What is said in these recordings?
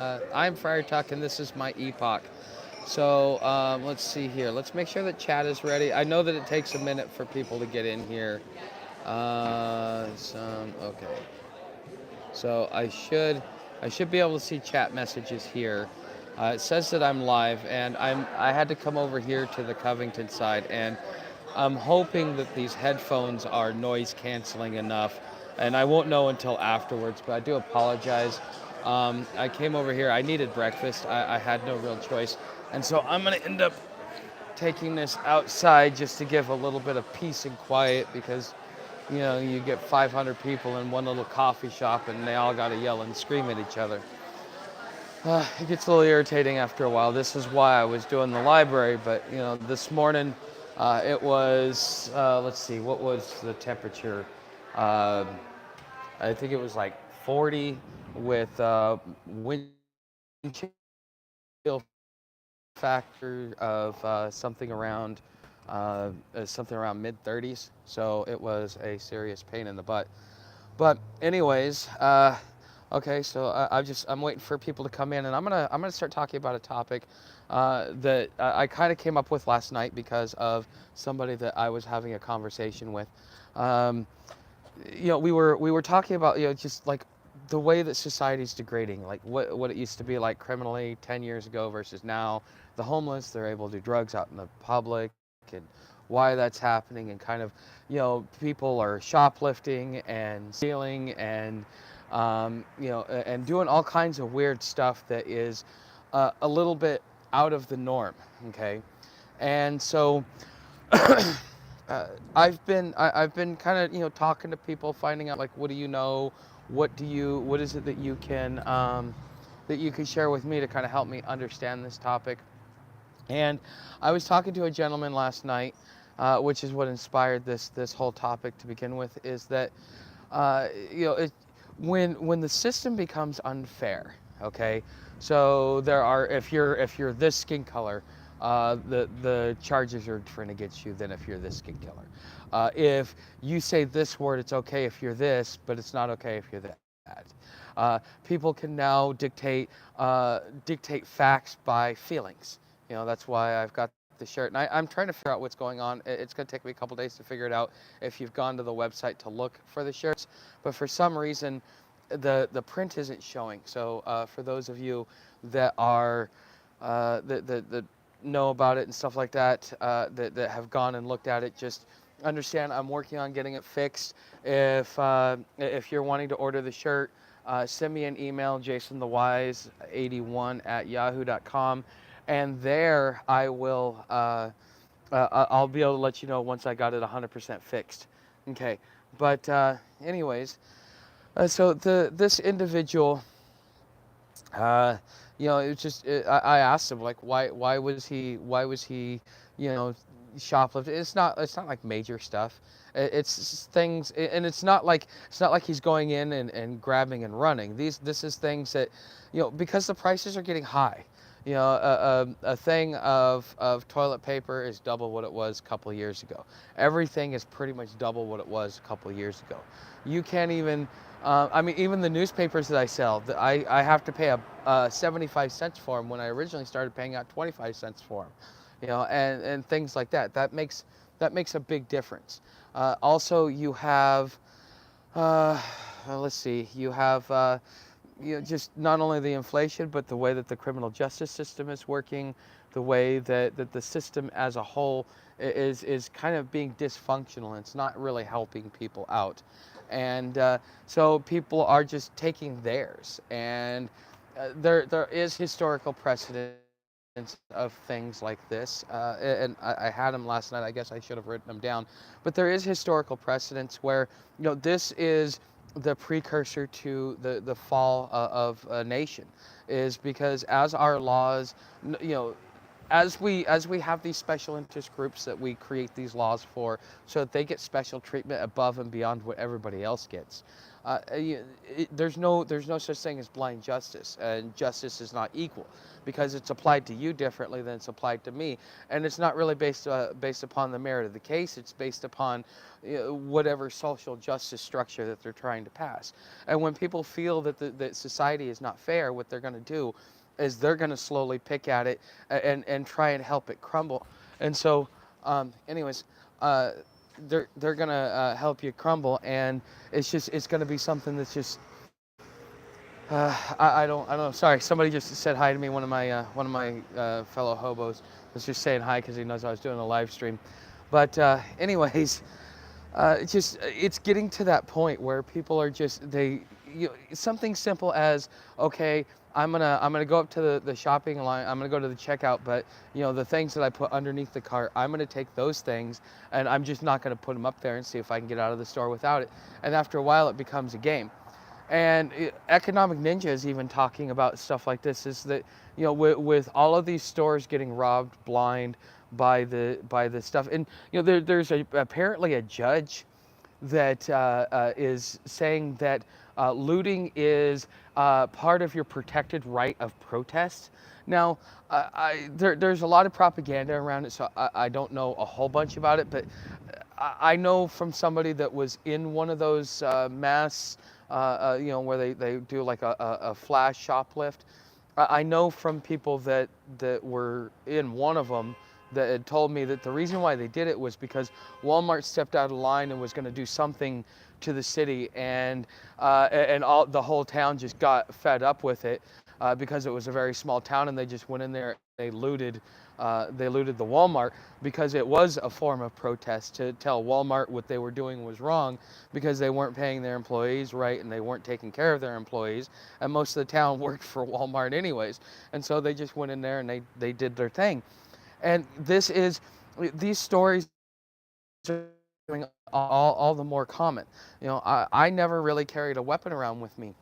I'm Friar Tuck, and this is my epoch. So let's see here. Let's make sure that chat is ready. I know that it takes a minute for people to get in here. Okay. So I should be able to see chat messages here. It says that I'm live, and I had to come over here to the Covington side, and I'm hoping that these headphones are noise canceling enough, and I won't know until afterwards, but I do apologize. I came over here, I needed breakfast, I had no real choice, and so I'm gonna end up taking this outside just to give a little bit of peace and quiet because, you get 500 people in one little coffee shop and they all gotta yell and scream at each other. It gets a little irritating after a while. This is why I was doing the library, but this morning it was, let's see, what was the temperature? Uh, I think it was like 40 with wind chill factor of something around mid 30s. So it was a serious pain in the butt. But anyways, okay, so I'm waiting for people to come in, and I'm gonna start talking about a topic that I kind of came up with last night because of somebody that I was having a conversation with. Um, we were talking about just like the way that society's degrading, like what it used to be like criminally 10 years ago versus now. The homeless, they're able to do drugs out in the public, and why that's happening, and kind of people are shoplifting and stealing and and doing all kinds of weird stuff that is a little bit out of the norm. Okay, and so I've been kind of talking to people, finding out like what do you know, what is it that you can share with me to kind of help me understand this topic. And I was talking to a gentleman last night, which is what inspired this whole topic to begin with, is that uh, you know it, when the system becomes unfair. Okay, so there are, if you're this skin color, the charges are different against you than if you're this skin color. If you say this word, it's okay if you're this, but it's not okay if you're that. People can now dictate facts by feelings. That's why I've got the shirt, and I'm trying to figure out what's going on. It's going to take me a couple days to figure it out if you've gone to the website to look for the shirts. But for some reason, the print isn't showing. So for those of you that are that know about it and stuff like that, that have gone and looked at it, just understand I'm working on getting it fixed. If you're wanting to order the shirt, send me an email, jasonthewise81@yahoo.com, and there I'll be able to let you know once I got it 100% fixed. Okay, but anyways, so this individual, it's just I asked him like why was he you know shoplifting. It's not like major stuff. It's things, and it's not like he's going in and grabbing and running. This is things that because the prices are getting high. A thing of toilet paper is double what it was a couple of years ago. Everything is pretty much double what it was a couple of years ago. You can't even, I mean, even the newspapers that I sell, I have to pay 75 cents for them when I originally started paying out 25 cents for them. And things like that. That makes a big difference. Also, you have, let's see, you have just not only the inflation, but the way that the criminal justice system is working, the way that the system as a whole is kind of being dysfunctional. It's not really helping people out. And so people are just taking theirs. And there is historical precedent of things like this, and I had them last night. I guess I should have written them down, but there is historical precedence where this is the precursor to the fall of a nation, is because as our laws, as we have these special interest groups that we create these laws for, so that they get special treatment above and beyond what everybody else gets. There's no such thing as blind justice, and justice is not equal because it's applied to you differently than it's applied to me, and it's not really based upon the merit of the case. It's based upon whatever social justice structure that they're trying to pass. And when people feel that that society is not fair, what they're going to do is they're going to slowly pick at it and try and help it crumble. And so, anyways, uh, they're going to help you crumble, and it's going to be something that's just I don't know. Sorry, somebody just said hi to me. One of my fellow hobos was just saying hi because he knows I was doing a live stream. But anyways, it's getting to that point where people are just something simple as, okay, I'm gonna go up to the shopping line. I'm gonna go to the checkout, but the things that I put underneath the cart, I'm gonna take those things and I'm just not gonna put them up there and see if I can get out of the store without it. And after a while, it becomes a game. And Economic Ninja is even talking about stuff like this, is that with all of these stores getting robbed blind by the stuff, and there's apparently a judge that is saying that looting is part of your protected right of protest. Now, there's a lot of propaganda around it, so I don't know a whole bunch about it, but I know from somebody that was in one of those mass, where they do like a flash shoplift. I know from people that were in one of them that had told me that the reason why they did it was because Walmart stepped out of line and was going to do something to the city, and all the whole town just got fed up with it because it was a very small town, and they just went in there. They looted the Walmart because it was a form of protest to tell Walmart what they were doing was wrong because they weren't paying their employees right and they weren't taking care of their employees, and most of the town worked for Walmart anyways, and so they just went in there and they did their thing. And these stories are becoming all the more common. I never really carried a weapon around with me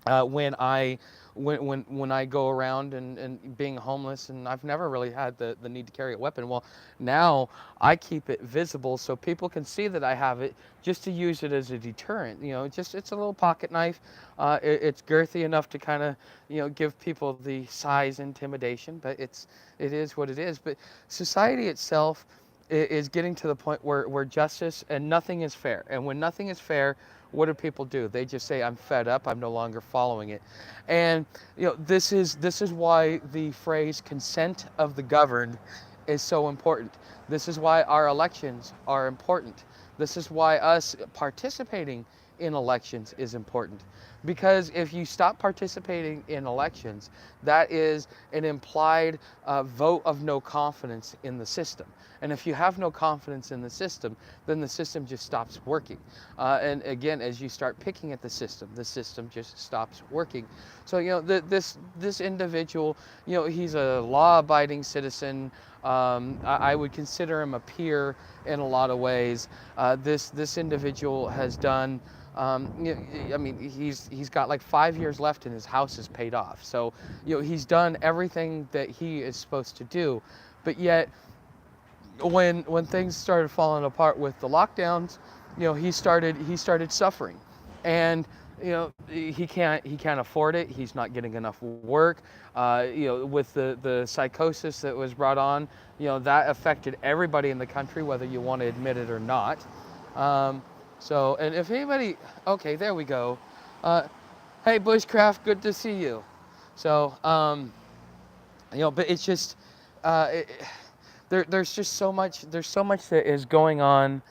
when I go around and being homeless, and I've never really had the need to carry a weapon. Well, now I keep it visible so people can see that I have it, just to use it as a deterrent. It's a little pocket knife. It's girthy enough to kind of give people the size intimidation, but it is what it is. But society itself is getting to the point where justice and nothing is fair. And when nothing is fair, what do people do? They just say, I'm fed up, I'm no longer following it. And this is why the phrase consent of the governed is so important. This is why our elections are important. This is why us participating in elections is important. Because if you stop participating in elections, that is an implied vote of no confidence in the system. And if you have no confidence in the system, then the system just stops working. And again, as you start picking at the system just stops working. So this individual, he's a law-abiding citizen. I would consider him a peer in a lot of ways. This individual has done. I mean, he's got like 5 years left and his house is paid off. So he's done everything that he is supposed to do, but yet when things started falling apart with the lockdowns, he started suffering, and he can't afford it. He's not getting enough work. With the psychosis that was brought on, that affected everybody in the country, whether you want to admit it or not. So, and if anybody, okay, there we go. Hey, Bushcraft, good to see you. So, but it's just, there's just so much that is going on,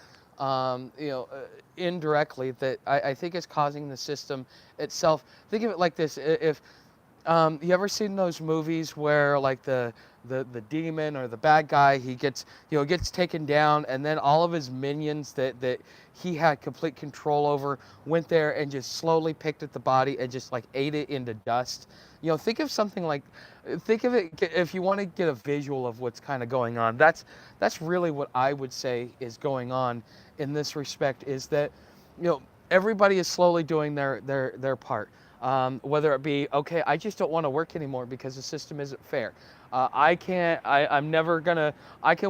indirectly, that I think is causing the system itself. Think of it like this: if you ever seen those movies where like the demon or the bad guy, he gets taken down, and then all of his minions that he had complete control over went there and just slowly picked at the body and just like ate it into dust. Think of something like, think of it, if you want to get a visual of what's kind of going on. That's really what I would say is going on in this respect, is that everybody is slowly doing their part. Whether it be, okay, I just don't want to work anymore because the system isn't fair. I can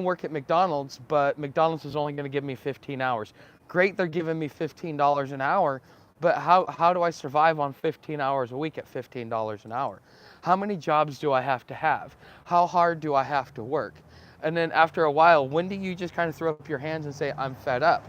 work at McDonald's, but McDonald's is only going to give me 15 hours. Great, they're giving me $15 an hour, But how do I survive on 15 hours a week at $15 an hour? How many jobs do I have to have? How hard do I have to work? And then after a while, when do you just kind of throw up your hands and say, I'm fed up?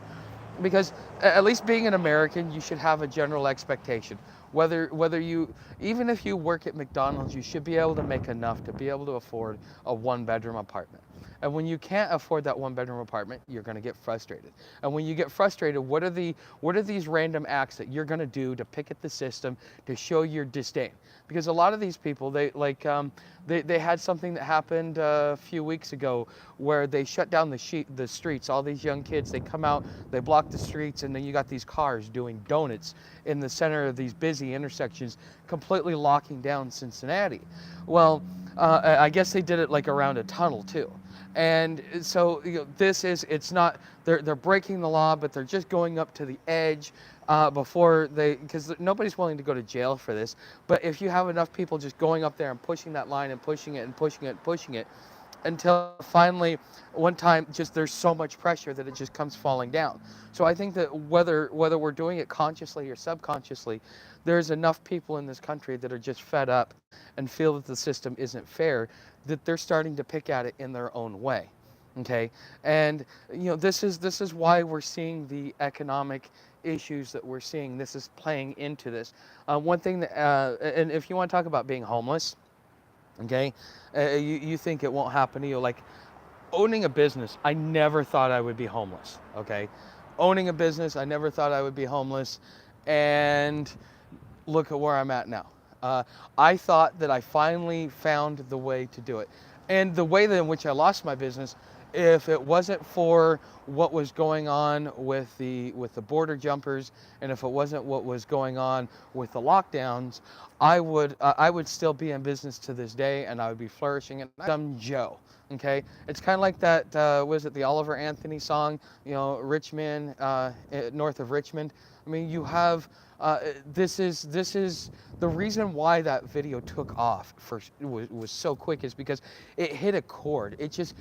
Because at least being an American, you should have a general expectation. Whether you, even if you work at McDonald's, you should be able to make enough to be able to afford a one-bedroom apartment. And when you can't afford that one-bedroom apartment, you're going to get frustrated. And when you get frustrated, what are these random acts that you're going to do to pick at the system to show your disdain? Because a lot of these people, they had something that happened a few weeks ago where they shut down the streets. All these young kids, they come out, they block the streets, and then you got these cars doing donuts in the center of these busy intersections, completely locking down Cincinnati. Well, I guess they did it like around a tunnel too. And so it's not, they're breaking the law, but they're just going up to the edge before because nobody's willing to go to jail for this. But if you have enough people just going up there and pushing that line and pushing it and pushing it and pushing it, until finally one time just there's so much pressure that it just comes falling down. So I think that whether we're doing it consciously or subconsciously, there's enough people in this country that are just fed up and feel that the system isn't fair, that they're starting to pick at it in their own way. Okay, and this is why we're seeing the economic issues that we're seeing. This is playing into this. One thing that and if you want to talk about being homeless, okay, you think it won't happen to you. Like owning a business, I never thought I would be homeless. Okay, owning a business, I never thought I would be homeless, and look at where I'm at now. I thought that I finally found the way to do it, and the way in which I lost my business, if it wasn't for what was going on with the border jumpers, and if it wasn't what was going on with the lockdowns, I would still be in business to this day, and I would be flourishing. And I'm Joe. Okay, it's kind of like that. Was it the Oliver Anthony song? Richmond, north of Richmond. I mean, you have. This is the reason why that video took off was so quick is because it hit a chord. It just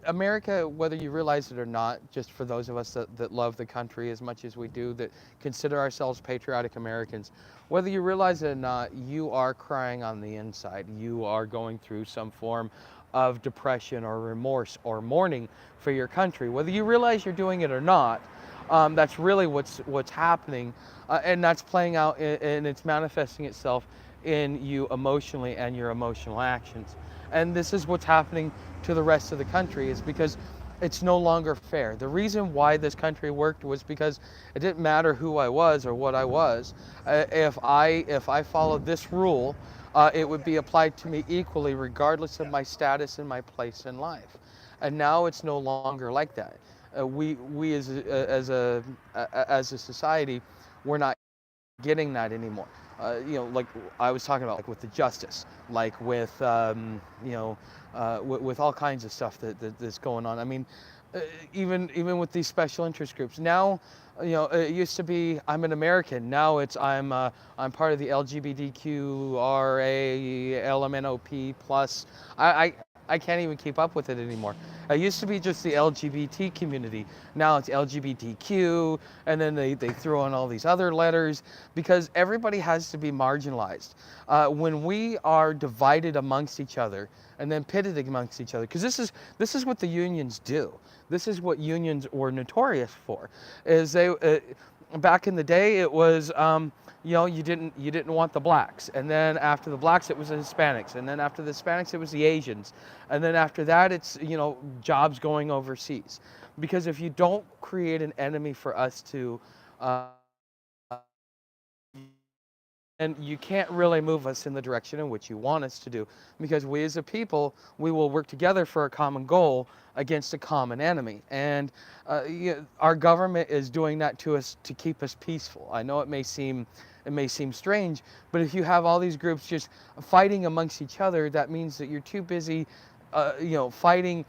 America, whether you realize it or not, just for those of us that love the country as much as we do, that consider ourselves patriotic Americans, whether you realize it or not, you are crying on the inside. You are going through some form of depression or remorse or mourning for your country, whether you realize you're doing it or not. That's really what's happening, and that's playing out and it's manifesting itself in you emotionally and your emotional actions. And this is what's happening to the rest of the country, is because it's no longer fair. The reason why this country worked was because it didn't matter who I was or what I was. If I followed this rule, it would be applied to me equally regardless of my status and my place in life. And now it's no longer like that. We as a society, we're not getting that anymore. Like I was talking about, like with the justice, like with with all kinds of stuff that's going on. I mean, even with these special interest groups now. It used to be I'm an American. Now it's I'm part of the LGBTQRA LMNOP plus. I can't even keep up with it anymore. It used to be just the LGBT community. Now it's LGBTQ, and then they throw in all these other letters because everybody has to be marginalized. When we are divided amongst each other and then pitted amongst each other, because this is what the unions do. This is what unions were notorious for. Is they back in the day it was you didn't want the blacks, and then after the blacks it was the Hispanics, and then after the Hispanics it was the Asians, and then after that it's jobs going overseas. Because if you don't create an enemy for us to and you can't really move us in the direction in which you want us to do, because we as a people, we will work together for a common goal against a common enemy. And our government is doing that to us to keep us peaceful. I know it may seem strange, but if you have all these groups just fighting amongst each other, that means that you're too busy fighting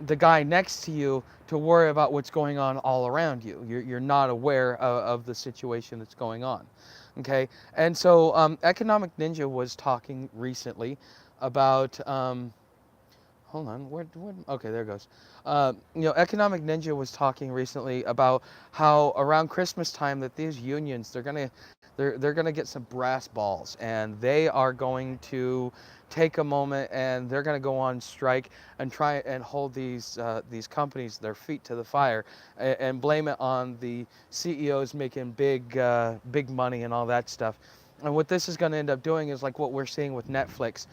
the guy next to you to worry about what's going on all around you. You're not aware of the situation that's going on. Okay, and so Economic Ninja was talking recently about, hold hold on, where, okay, there it goes. Economic Ninja was talking recently about how around Christmas time that these unions, they're gonna get some brass balls, and they are going to take a moment, and they're gonna go on strike and try and hold these companies their feet to the fire, and blame it on the CEOs making big money and all that stuff. And what this is going to end up doing is like what we're seeing with Netflix.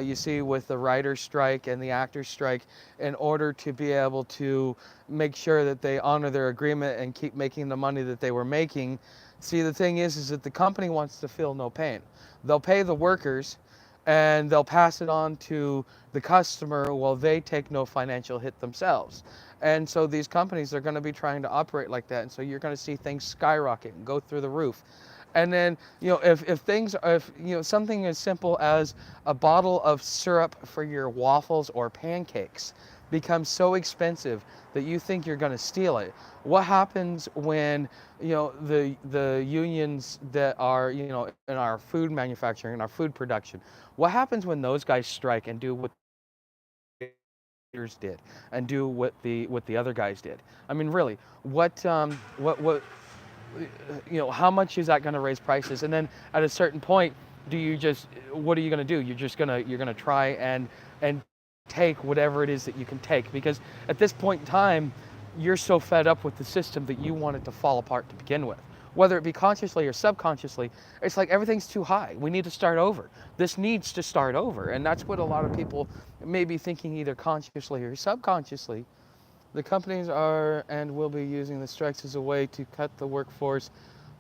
You see with the writer's strike and the actor's strike, in order to be able to make sure that they honor their agreement and keep making the money that they were making. See, the thing is that the company wants to feel no pain. They'll pay the workers and they'll pass it on to the customer while they take no financial hit themselves. And so these companies are going to be trying to operate like that. And so you're going to see things skyrocket and go through the roof. And then, if something as simple as a bottle of syrup for your waffles or pancakes becomes so expensive that you think you're going to steal it, what happens when, the unions that are, in our food manufacturing and our food production, what happens when those guys strike and do what did and do what the other guys did? I mean, really, what how much is that going to raise prices? And then at a certain point, what are you going to do? You're going to try and take whatever it is that you can take, because at this point in time, you're so fed up with the system that you want it to fall apart to begin with. Whether it be consciously or subconsciously, it's like everything's too high. We need to start over. This needs to start over. And that's what a lot of people may be thinking, either consciously or subconsciously. The companies are and will be using the strikes as a way to cut the workforce.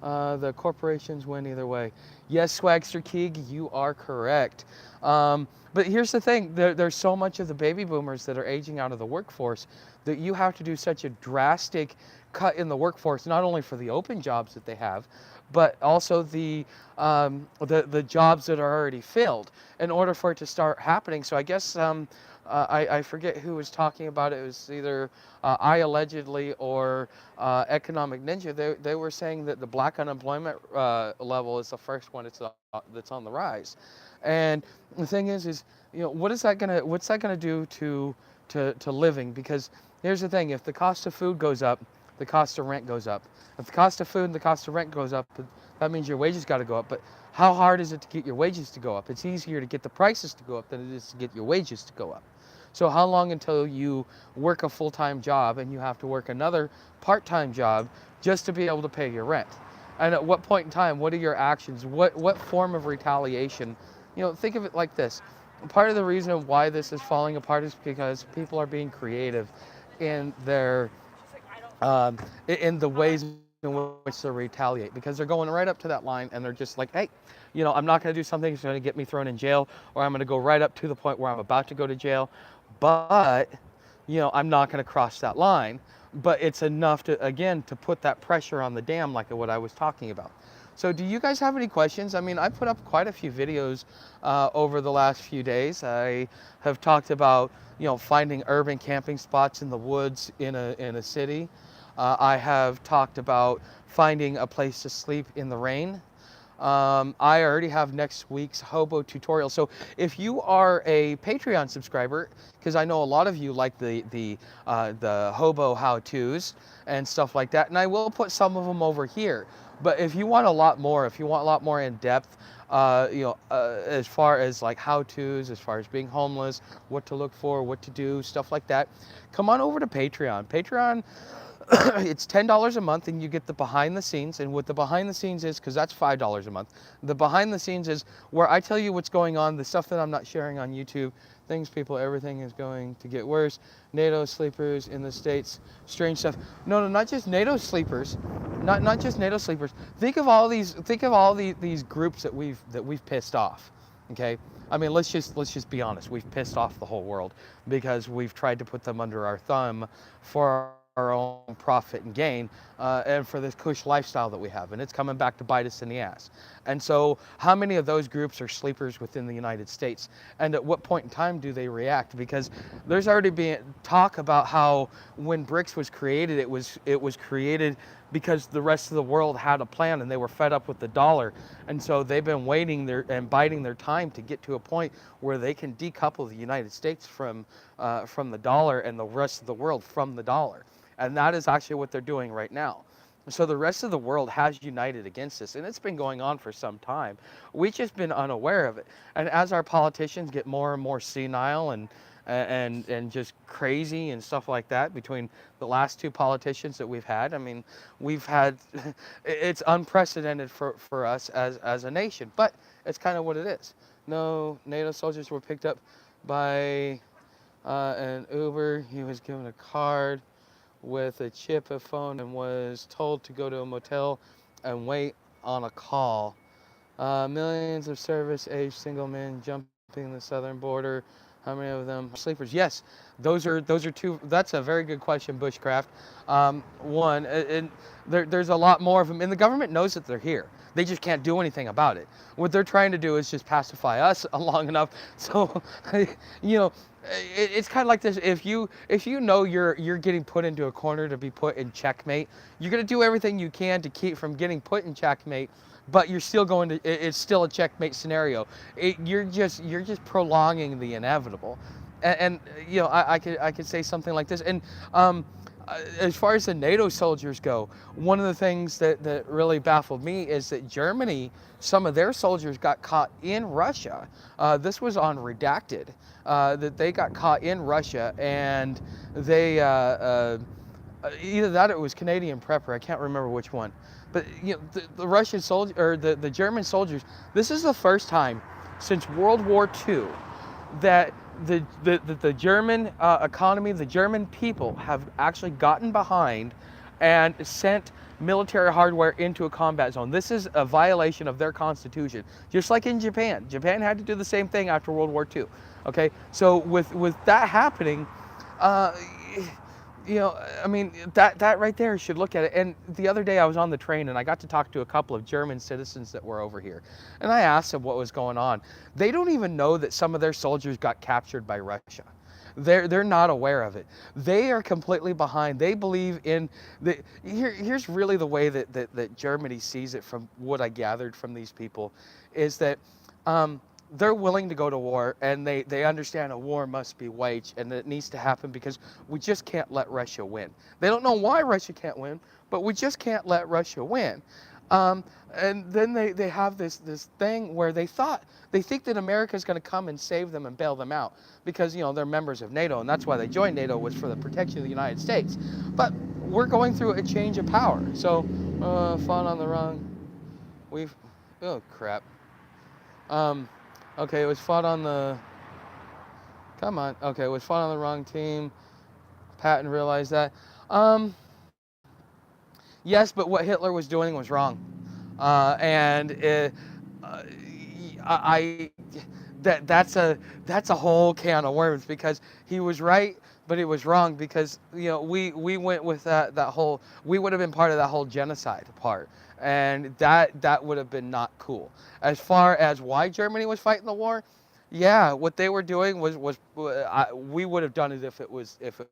The corporations win either way. Yes, Swagster Keeg, you are correct. But here's the thing, there's so much of the baby boomers that are aging out of the workforce that you have to do such a drastic cut in the workforce, not only for the open jobs that they have, but also the jobs that are already filled, in order for it to start happening. So I guess I forget who was talking about it. It was either I allegedly or Economic Ninja. They were saying that the black unemployment level is the first one that's on the rise. And the thing is what's that gonna do to living? Because here's the thing: if the cost of food goes up, the cost of rent goes up. If the cost of food and the cost of rent goes up, that means your wages got to go up. But how hard is it to get your wages to go up? It's easier to get the prices to go up than it is to get your wages to go up. So how long until you work a full-time job and you have to work another part-time job just to be able to pay your rent? And at what point in time, what are your actions? What form of retaliation? Think of it like this. Part of the reason why this is falling apart is because people are being creative in in the ways in which to retaliate, because they're going right up to that line and they're just like, hey, I'm not going to do something that's going to get me thrown in jail, or I'm going to go right up to the point where I'm about to go to jail, but I'm not going to cross that line. But it's enough to, again, to put that pressure on the dam, like what I was talking about. So do you guys have any questions? I mean, I put up quite a few videos over the last few days. I have talked about finding urban camping spots in the woods in a city. I have talked about finding a place to sleep in the rain. I already have next week's hobo tutorial. So if you are a Patreon subscriber, because I know a lot of you like the hobo how-tos and stuff like that, and I will put some of them over here. But if you want a lot more, in depth, as far as like how-tos, as far as being homeless, what to look for, what to do, stuff like that, come on over to Patreon. Patreon, it's $10 a month, and you get the behind the scenes. And what the behind the scenes is, because that's $5 a month, the behind the scenes is where I tell you what's going on, the stuff that I'm not sharing on YouTube. Everything is going to get worse. NATO sleepers in the States, strange stuff. No, not just NATO sleepers, not just NATO sleepers. Think of all these groups that we've pissed off. Okay, I mean, let's just be honest. We've pissed off the whole world because we've tried to put them under our thumb for our own profit and gain, and for this cush lifestyle that we have, and it's coming back to bite us in the ass. And so how many of those groups are sleepers within the United States, and at what point in time do they react? Because there's already been talk about how when BRICS was created, it was created because the rest of the world had a plan and they were fed up with the dollar. And so they've been waiting and biding their time to get to a point where they can decouple the United States from the dollar and the rest of the world from the dollar. And that is actually what they're doing right now. So the rest of the world has united against this, and it's been going on for some time. We've just been unaware of it. And as our politicians get more and more senile and just crazy and stuff like that, between the last two politicians that we've had, I mean, we've had, it's unprecedented for us as a nation, but it's kind of what it is. No, NATO soldiers were picked up by an Uber. He was given a card with a chip, a phone, and was told to go to a motel and wait on a call. Millions of service-age single men jumping the southern border. How many of them are sleepers? Yes, those are two. That's a very good question, Bushcraft. One, and there's a lot more of them, and the government knows that they're here. They just can't do anything about it. What they're trying to do is just pacify us long enough. So, you know, it's kind of like this. If you know you're getting put into a corner to be put in checkmate, you're gonna do everything you can to keep from getting put in checkmate, but you're still going to. It's still a checkmate scenario. You're just prolonging the inevitable, and you know I could say something like this. And as far as the NATO soldiers go, one of the things that really baffled me is that Germany, some of their soldiers got caught in Russia. This was on Redacted, that they got caught in Russia, and they either that or it was Canadian Prepper. I can't remember which one. But you know, the Russian soldier or the German soldiers. This is the first time since World War II that the German economy, the German people have actually gotten behind and sent military hardware into a combat zone. This is a violation of their constitution, just like in Japan. Japan had to do the same thing after World War II. Okay, so with that happening, you know, I mean, that right there should look at it. And the other day I was on the train and I got to talk to a couple of German citizens that were over here. And I asked them what was going on. They don't even know that some of their soldiers got captured by Russia. They're not aware of it. They are completely behind. They believe in the, here's really the way that Germany sees it, from what I gathered from these people, is that they're willing to go to war, and they understand a war must be waged and that it needs to happen because we just can't let Russia win. They don't know why Russia can't win, but we just can't let Russia win. And then they have this thing where they think that America's going to come and save them and bail them out because, you know, they're members of NATO, and that's why they joined NATO, was for the protection of the United States. But we're going through a change of power. So, fought on the wrong. Oh crap. Okay, it was fought on the. Come on. Okay, it was fought on the wrong team. Patton realized that. Yes, but what Hitler was doing was wrong, that's a whole can of worms, because he was right, but it was wrong because, you know, we went with that whole, we would have been part of that whole genocide part, and that would have been not cool. As far as why Germany was fighting the war, yeah, what they were doing was we would have done it if it would happen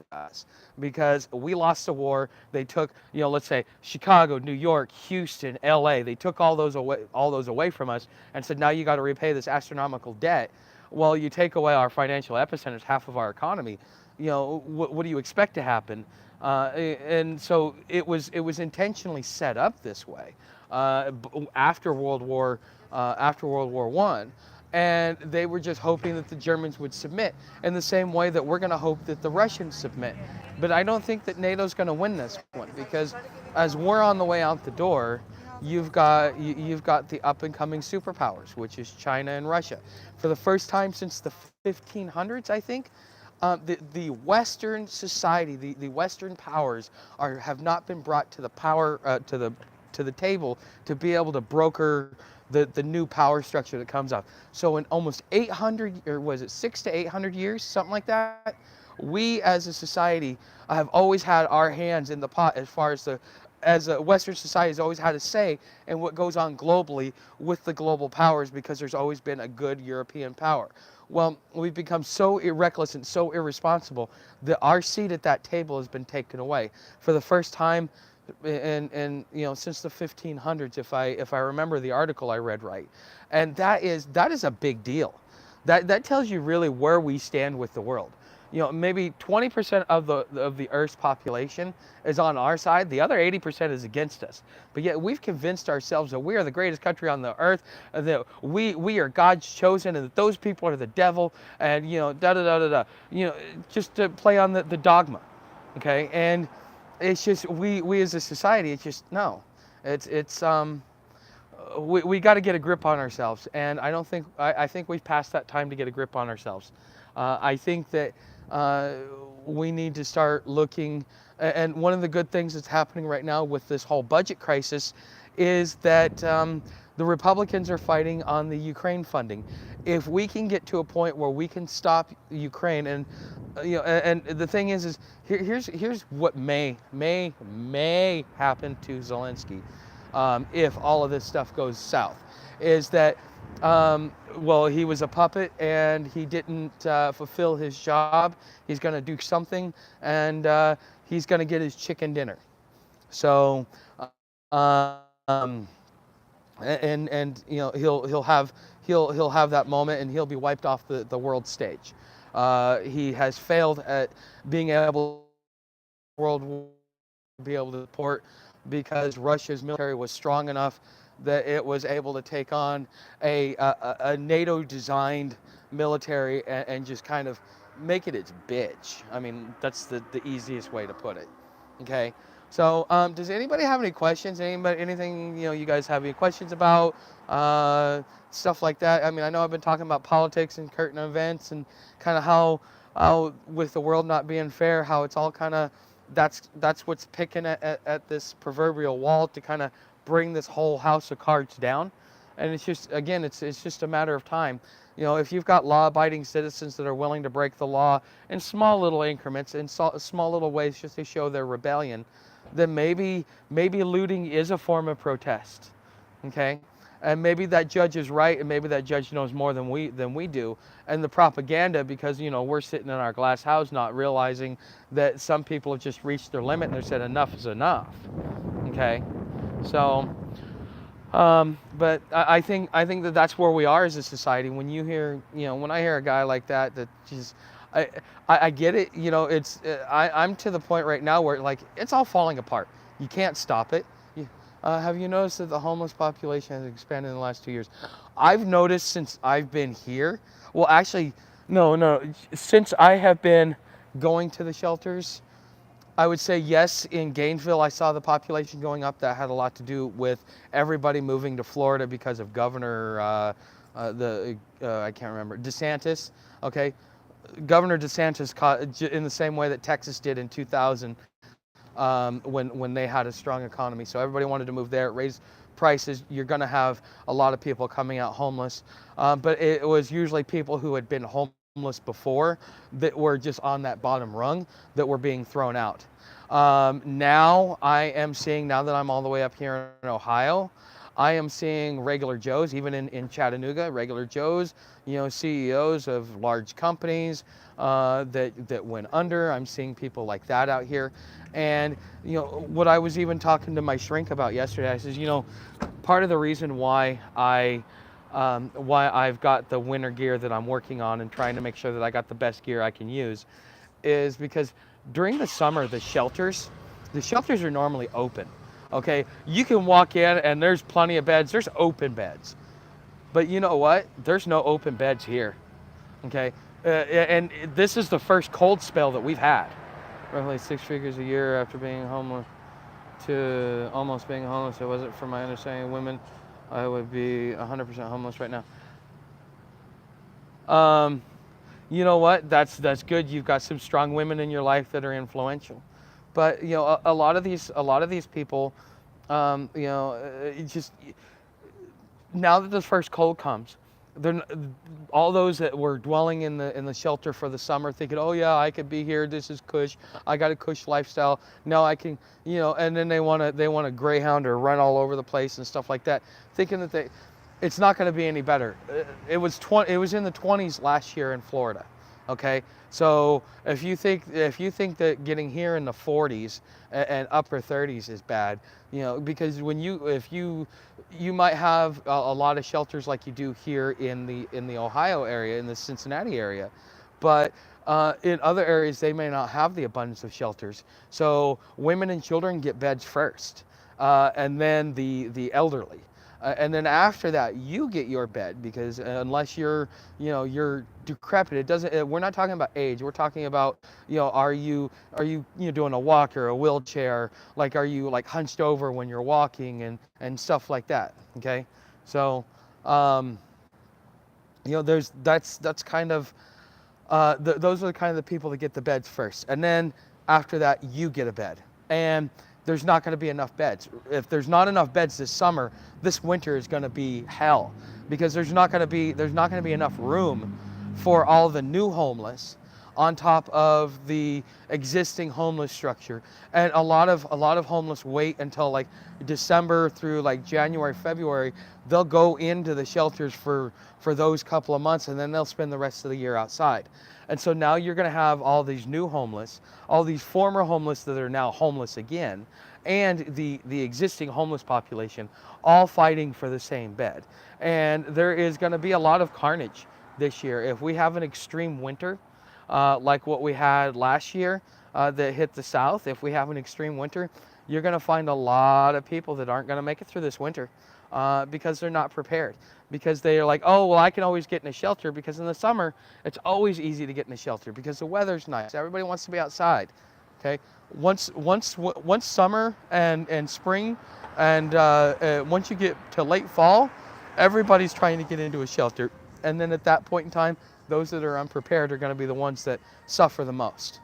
to us, because we lost the war. They took, you know, let's say Chicago, New York, Houston, LA, they took all those away from us and said, now you got to repay this astronomical debt. Well, you take away our financial epicenters, half of our economy, you know, what do you expect to happen? And so it was intentionally set up this way after World War I. And they were just hoping that the Germans would submit in the same way that we're going to hope that the Russians submit. But I don't think that NATO's going to win this one, because as we're on the way out the door, you've got the up-and-coming superpowers, which is China and Russia. For the first time since the 1500s, I think, the Western society, the Western powers have not been brought to the to the table to be able to broker the new power structure that comes up. So in almost 800, or was it 600 to 800 years, something like that, we as a society have always had our hands in the pot as far as as a Western society has always had a say in what goes on globally with the global powers, because there's always been a good European power. Well, we've become so reckless and so irresponsible that our seat at that table has been taken away for the first time in since the 1500s, if I remember the article I read right. And that is a big deal. That tells you really where we stand with the world. Maybe 20% of the Earth's population is on our side. The other 80% is against us. But yet we've convinced ourselves that we are the greatest country on the earth, that we are God's chosen, and that those people are the devil, and da da da da da. Just to play on the dogma, okay? And it's just we as a society. It's just no. It's we got to get a grip on ourselves, and I think we've passed that time to get a grip on ourselves. I think that we need to start looking, and one of the good things that's happening right now with this whole budget crisis is that the Republicans are fighting on the Ukraine funding. If we can get to a point where we can stop Ukraine, and and the thing is here's what may happen to Zelensky if all of this stuff goes south, is that well, he was a puppet and he didn't fulfill his job. He's going to do something, and he's going to get his chicken dinner. So, and he'll have that moment, and he'll be wiped off the world stage. He has failed at being able to support, because Russia's military was strong enough that it was able to take on a NATO-designed military and just kind of make it its bitch. I mean, that's the easiest way to put it. Okay, so does anybody have any questions? Anything you guys have any questions about stuff like that? I mean, I know I've been talking about politics and current events and kind of how with the world not being fair, how it's all kind of that's what's picking at this proverbial wall to kind of bring this whole house of cards down. And it's just, again, it's just a matter of time. If you've got law-abiding citizens that are willing to break the law in small little increments, in small little ways, just to show their rebellion, then maybe looting is a form of protest. Okay, and maybe that judge is right, and maybe that judge knows more than we do. And the propaganda, because we're sitting in our glass house, not realizing that some people have just reached their limit and they said enough is enough. Okay. So, but I think that's where we are as a society. When you hear, when I hear a guy like that just, I get it. I'm to the point right now where it's all falling apart. You can't stop it. Have you noticed that the homeless population has expanded in the last 2 years? I've noticed since I've been here. Well, actually, no. Since I have been going to the shelters, I would say yes. In Gainesville, I saw the population going up. That had a lot to do with everybody moving to Florida because of Governor, I can't remember, DeSantis. Okay, Governor DeSantis caught in the same way that Texas did in 2000, when they had a strong economy. So everybody wanted to move there. It raised prices. You're going to have a lot of people coming out homeless, but it was usually people who had been homeless before that were just on that bottom rung that were being thrown out. Now I am seeing, now that I'm all the way up here in Ohio, I am seeing regular Joes, even in Chattanooga, regular Joes, CEOs of large companies that went under. I'm seeing people like that out here. And what I was even talking to my shrink about yesterday, I says, part of the reason why I've got the winter gear that I'm working on and trying to make sure that I got the best gear I can use is because during the summer, the shelters are normally open. Okay, you can walk in and there's plenty of beds. There's open beds, but you know what? There's no open beds here. Okay, and this is the first cold spell that we've had. Roughly 6 figures a year after being homeless to almost being homeless. It wasn't for my understanding of women, I would be 100% homeless right now. You know what? That's good. You've got some strong women in your life that are influential. But a lot of these people, just now that the first cold comes, they're all those that were dwelling in the shelter for the summer, thinking, oh yeah, I could be here. This is cush. I got a cush lifestyle. No, I can, and then they want to greyhound or run all over the place and stuff like that, thinking that it's not going to be any better. It was in the 20s last year in Florida. Okay, so if you think that getting here in the 40s and upper 30s is bad, because if you might have a lot of shelters like you do here in the Ohio area, in the Cincinnati area, but in other areas they may not have the abundance of shelters. So women and children get beds first, and then the elderly. And then after that, you get your bed, because unless you're decrepit, it doesn't. We're not talking about age. We're talking about, are you doing a walker, a wheelchair? Like, are you like hunched over when you're walking and stuff like that? Okay, so that's kind of those are the kind of the people that get the beds first, and then after that, you get a bed. And there's not going to be enough beds. If there's not enough beds this summer, this winter is going to be hell, because there's not going to be enough room for all the new homeless on top of the existing homeless structure. And a lot of homeless wait until like December through like January, February. They'll go into the shelters for those couple of months, and then they'll spend the rest of the year outside. And so now you're going to have all these new homeless, all these former homeless that are now homeless again, and the existing homeless population all fighting for the same bed. And there is going to be a lot of carnage this year. If we have an extreme winter, like what we had last year that hit the South, if we have an extreme winter, you're going to find a lot of people that aren't going to make it through this winter because they're not prepared. Because they are like, oh, well, I can always get in a shelter, because in the summer, it's always easy to get in a shelter because the weather's nice. Everybody wants to be outside. Okay, once summer and spring, and once you get to late fall, everybody's trying to get into a shelter. And then at that point in time, those that are unprepared are going to be the ones that suffer the most.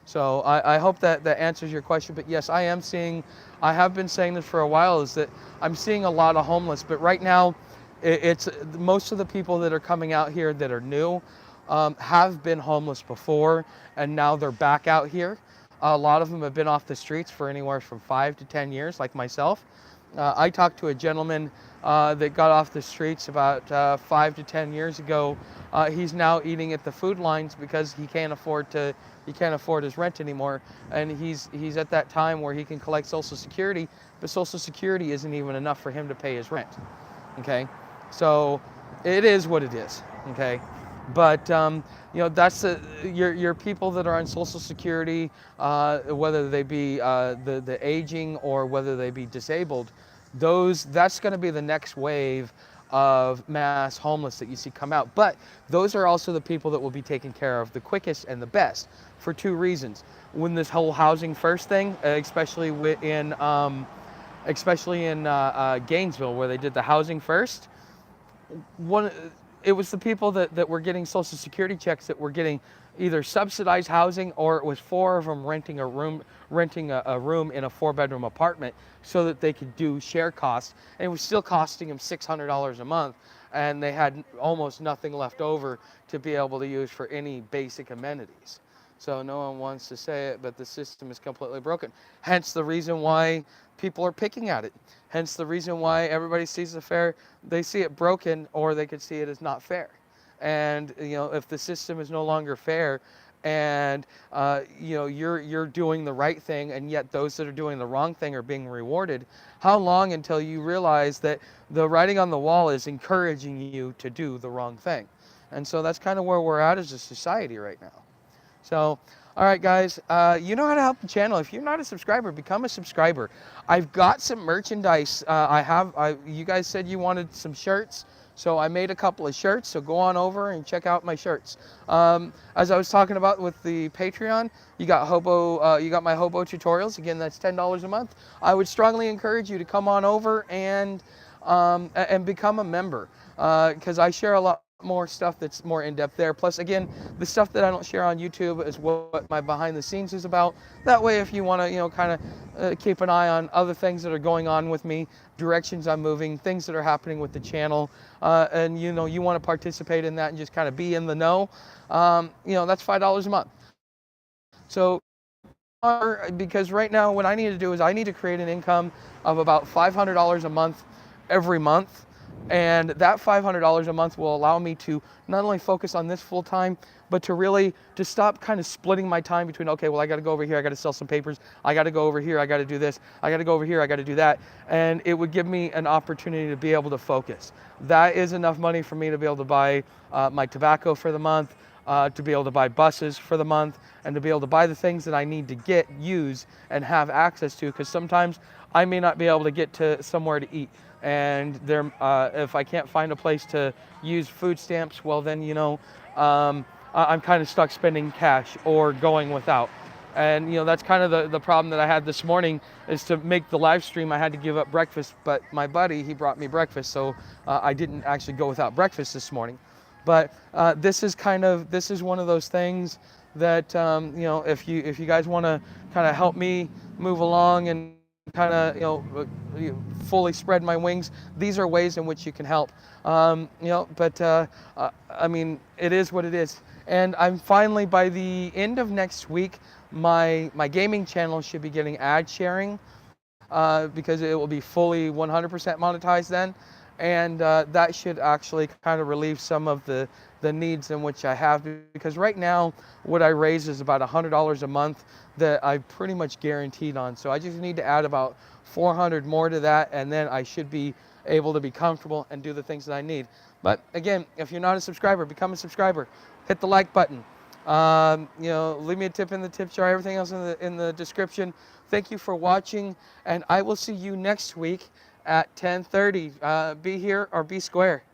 So I hope that answers your question. But yes, I have been saying this for a while, is that I'm seeing a lot of homeless. But right now, it's most of the people that are coming out here that are new have been homeless before, and now they're back out here. A lot of them have been off the streets for anywhere from 5 to 10 years, like myself. I talked to a gentleman that got off the streets about 5 to 10 years ago. He's now eating at the food lines because he can't afford his rent anymore, and he's at that time where he can collect Social Security, but Social Security isn't even enough for him to pay his rent. Okay, so it is what it is. Okay, but that's your people that are on Social Security, whether they be the aging or whether they be disabled. That's going to be the next wave of mass homeless that you see come out. But those are also the people that will be taken care of the quickest and the best, for two reasons. When this whole housing first thing, especially in Gainesville, where they did the housing first, it was the people that were getting Social Security checks that were getting either subsidized housing, or it was 4 of them renting a room in a 4-bedroom apartment so that they could do share costs. And it was still costing them $600 a month, and they had almost nothing left over to be able to use for any basic amenities. So no one wants to say it, but the system is completely broken. Hence the reason why people are picking at it. Hence the reason why everybody sees the fair, they see it broken, or they could see it as not fair. And if the system is no longer fair, and you're doing the right thing, and yet those that are doing the wrong thing are being rewarded, how long until you realize that the writing on the wall is encouraging you to do the wrong thing? And so that's kind of where we're at as a society right now. So, all right, guys, you know how to help the channel. If you're not a subscriber, become a subscriber. I've got some merchandise. You guys said you wanted some shirts, so I made a couple of shirts. So go on over and check out my shirts. As I was talking about with the Patreon, you got my hobo tutorials. Again, that's $10 a month. I would strongly encourage you to come on over and become a member, because I share a lot more stuff that's more in-depth there. Plus, again, the stuff that I don't share on YouTube is what my behind the scenes is about. That way, if you want to, kind of keep an eye on other things that are going on with me, directions I'm moving, things that are happening with the channel, and you want to participate in that and just kind of be in the know, that's $5 a month. So, because right now what I need to do is I need to create an income of about $500 a month every month, and that $500 a month will allow me to not only focus on this full time, but to stop kind of splitting my time between, okay, well, I got to go over here, I got to sell some papers, I got to go over here, I got to do this, I got to go over here, I got to do that, and it would give me an opportunity to be able to focus. That is enough money for me to be able to buy my tobacco for the month, to be able to buy buses for the month, and to be able to buy the things that I need to use, and have access to, because sometimes I may not be able to get to somewhere to eat. And if I can't find a place to use food stamps, well then, I'm kind of stuck spending cash or going without. And that's kind of the problem that I had this morning, is to make the live stream I had to give up breakfast, but my buddy, he brought me breakfast, so I didn't actually go without breakfast this morning. But this is one of those things that if you guys want to kind of help me move along and kind of fully spread my wings, these are ways in which you can help. But I mean, it is what it is. And I'm finally, by the end of next week, my gaming channel should be getting ad sharing, because it will be fully 100% monetized then. And that should actually kind of relieve some of the needs in which I have, because right now what I raise is about $100 a month that I'm pretty much guaranteed on. So I just need to add about 400 more to that, and then I should be able to be comfortable and do the things that I need. But again, if you're not a subscriber, become a subscriber. Hit the like button. Leave me a tip in the tip jar. Everything else in the description. Thank you for watching, and I will see you next week at 10:30. Be here or be square.